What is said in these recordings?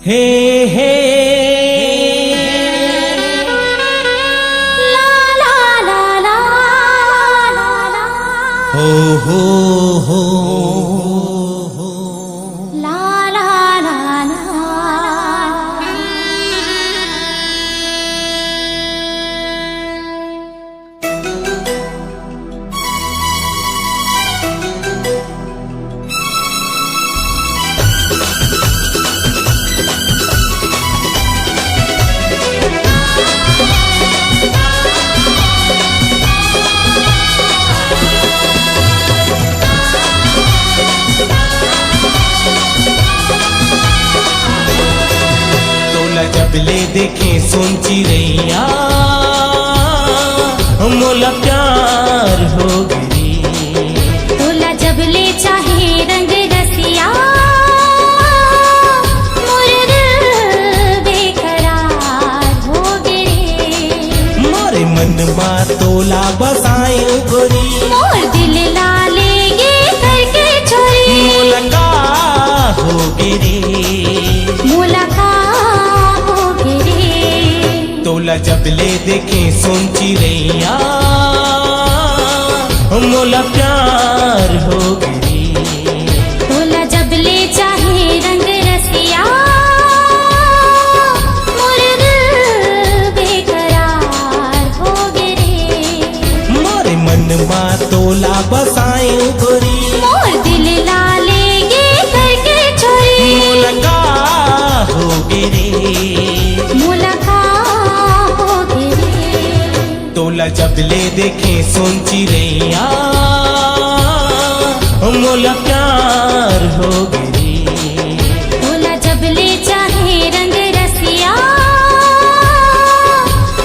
हे हे ला ला ला ला ला हो हो हो ला ला ला ला। जबले देखे सोची रैया मोला प्यार हो गई। तोला जबले चाहे रंग रसिया मोर दिल बेकरार हो गए। मोरे मन मा तोला बसाए गोरी मोर दिल लाले ये करके छोरी मुलाकात हो गिरी तोला जबले देखे सोची रैया मोला प्यार हो गई। तोला जबले चाहे रंग रसिया मोर दिल बेकरार हो गए। मोरे मन मा तोला बसाए गोरी मोर दिल लाले ये करके छोरी मुलाकात हो गिरी तोला जबले देखे सोची रैया मोला प्यार हो गई। तोला जबले चाहे रंग रसिया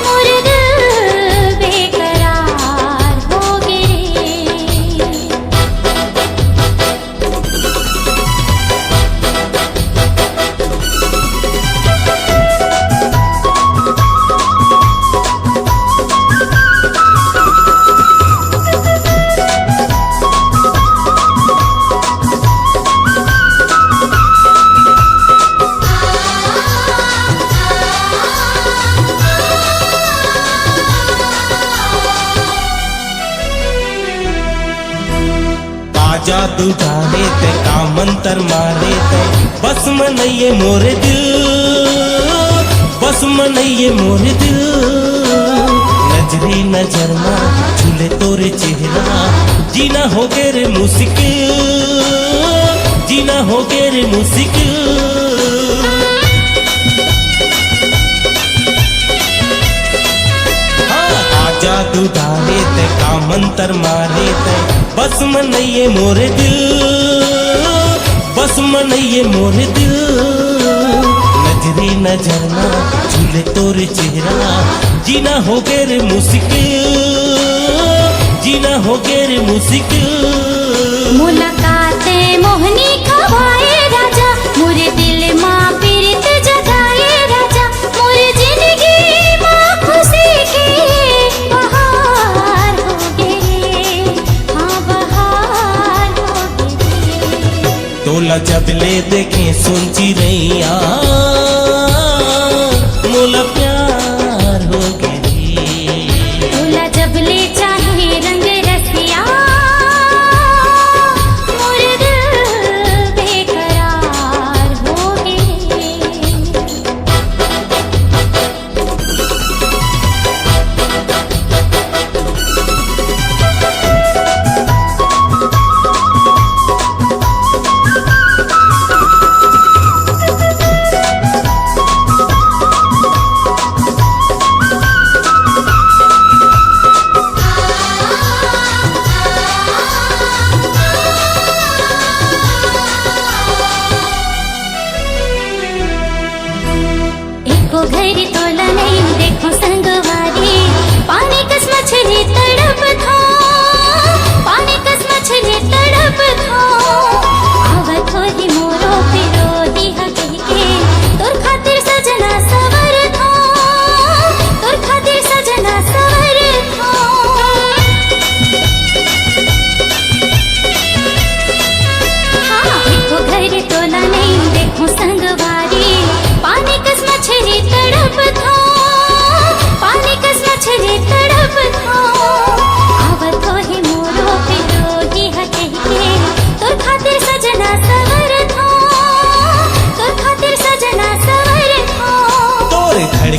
मोर दिल बेकरार हो गए। जादू डाले ते का मंतर मारे ते बस मनइए मोरे दिल बस मनइए मोरे दिल नजरी नजर मा झूले तोरे चेहरा जीना हो गे रे मुश्किल जीना हो गे रे मुश्किल जादू डाले ते का मंतर मारे ते बस मनइए मोरे दिल बस मनइए मोरे दिल नजरी नजर ना झूले तोरे चेहरा जीना हो गे रे मुश्किल जीना हो गे रे मुश्किल मुलाकाते मोहनी खवाए राजा मोरे दिल माँ पीरित जगाए राजा मोरे जिंदगी माँ खुशी की बहार हो गए। हाँ बहार हो गए। तोला जबले देखे सोची रैया मोला प्यार हो गई। तोला जबले चाहे रंग रसिया मोर दिल बेकरार हो गए। एको घड़ी तोला नहीं देखो संगवारी पानी कस मछली तड़प था पानी कस मछली तड़प था आवत होली मोरो पिरो दिहा कही के तोर खातिर सजना सवर था तोर खातिर सजना सवर था। हाँ एको घड़ी तोला नहीं देखो संगवारी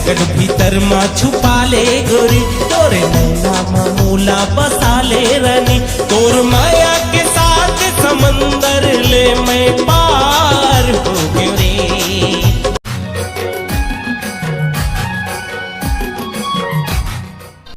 धड़कन भीतर माँ छुपा ले गोरी, तोरे नैना मामूला बसा ले रानी, तोर माया के साथ समंदर ले मैं